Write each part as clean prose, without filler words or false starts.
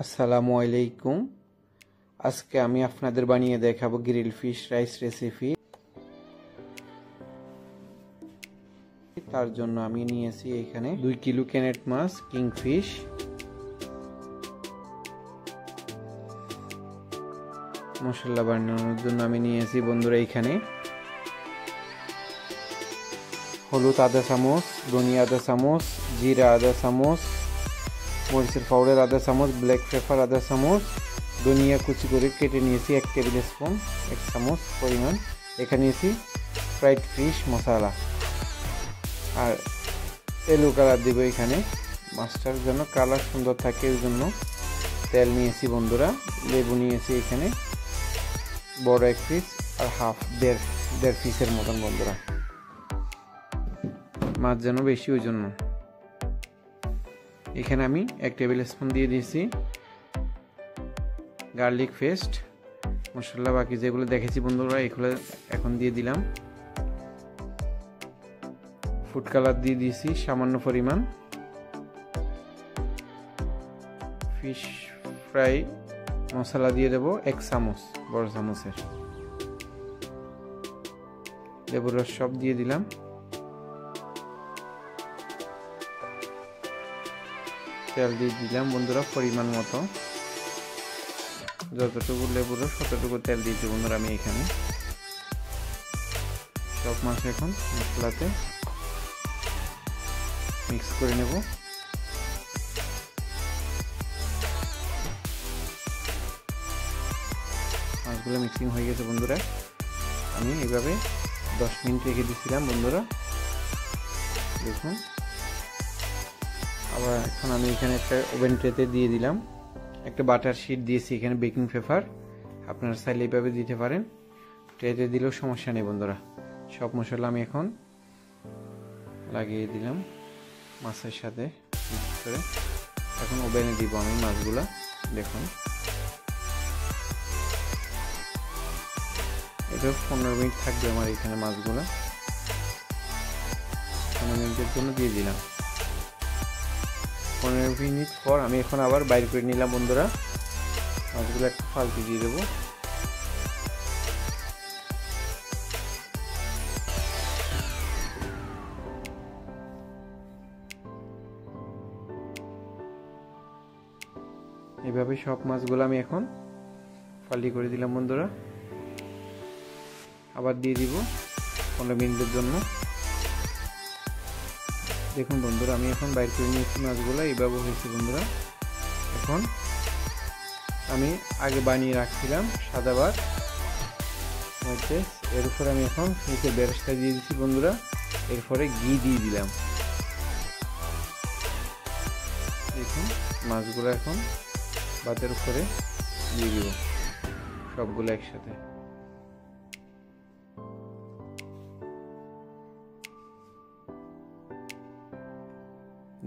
আসসালামু আলাইকুম। আজকে আমি আপনাদের বানিয়ে দেখাবো গ্রিল ফিশ রাইস রেসিপি। তার জন্য আমি নিয়েছি এখানে 2 কিলো ক্যানেট মাছ কিংফিশ, মশলা বানানোর জন্য আমি নিয়েছি বন্ধুরা এখানে হলুদ আধা চামচ, ধনিয়া আধা চামচ, জিরা আধা চামচ, মরিচের পাউডার আধা চামচ, ব্ল্যাক পেপার আধা চামচ, ধনিয়া কুচি করে কেটে নিয়েছি 1 টেবিল স্পুন 1 চামচ পরিমাণ। এখানে নিয়েছি ফ্রাইড ফিশ মশলা আর এলো কালার দিব এখানে মাছটার জন্য কালার সুন্দর থাকে এর জন্য তেল নিয়েছি বন্ধুরা। লেবু নিয়েছি এখানে বড় 1 পিস আর দেড় পিসের মতন বন্ধুরা, মাছ যেন বেশি ওই জন্য। এখানে আমি 1 টেবিল স্পুন দিয়ে দিয়েছি গার্লিক পেস্ট মশলা, বাকি যেগুলো দেখেছি বন্ধুরা এগুলো এখন দিয়ে দিলাম। ফুড কালার দিয়ে দিয়েছি সামান্য পরিমাণ। ফিশ ফ্রাই মশলা দিয়ে দেবো 1 চামচ বড় চামচের। লেবুর রস সব দিয়ে দিলাম। তেল দিয়ে দিলাম বন্ধুরা পরিমাণ মতো, যতটুকু লেবুর রস ততটুকু তেল দিয়েছি বন্ধুরা আমি এখানে। সব মাছ এখন মশলাতে মিক্স করে নেব। মাছগুলো মিক্সিং হয়ে গেছে বন্ধুরা। আমি এইভাবে 10 মিনিট রেখে দিয়েছিলাম বন্ধুরা, দেখুন। আবার এখন আমি এখানে একটা ওভেন ট্রেতে দিয়ে দিলাম একটা বাটার শিট দিয়েছি এখানে বেকিং পেপার, আপনারা চাইলে এইভাবে দিতে পারেন, ট্রেতে দিলেও সমস্যা নেই বন্ধুরা। সব মশলা আমি এখন লাগিয়ে দিলাম মাছের সাথে মিক্স করে। এখন ওভেনে দিব আমি মাছগুলা, দেখুন। এটা 15 মিনিট থাকবে আমার এখানে মাছগুলা। 15 মিনিটের জন্য দিয়ে দিলাম। 15 মিনিট পর আমি এখন আবার বাইর করে নিলাম বন্ধুরা। মাছগুলো একটা ফালতি দিয়ে দেবো। এভাবে সব মাছগুলো আমি এখন ফালি করে দিলাম বন্ধুরা। আবার দিয়ে দিব 15 মিনিটের জন্য। দেখুন বন্ধুরা আমি এখন বাইর করে নিয়েছি মাছগুলো, এইভাবে হয়েছে বন্ধুরা। এখন আমি আগে বানিয়ে রাখছিলাম সাদা ভাত, এর উপরে আমি এখন নিচে বেরেস্তা দিয়ে দিচ্ছি বন্ধুরা। এরপরে ঘি দিয়ে দিলাম। দেখুন মাছগুলো এখন ভাতের উপরে দিয়ে দিব সবগুলো একসাথে।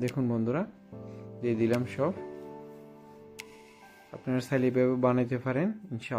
দেখুন বন্ধুরা দিয়ে দিলাম সব। আপনারা চাইলে এভাবে বানাইতে পারেন ইনশাআল্লাহ।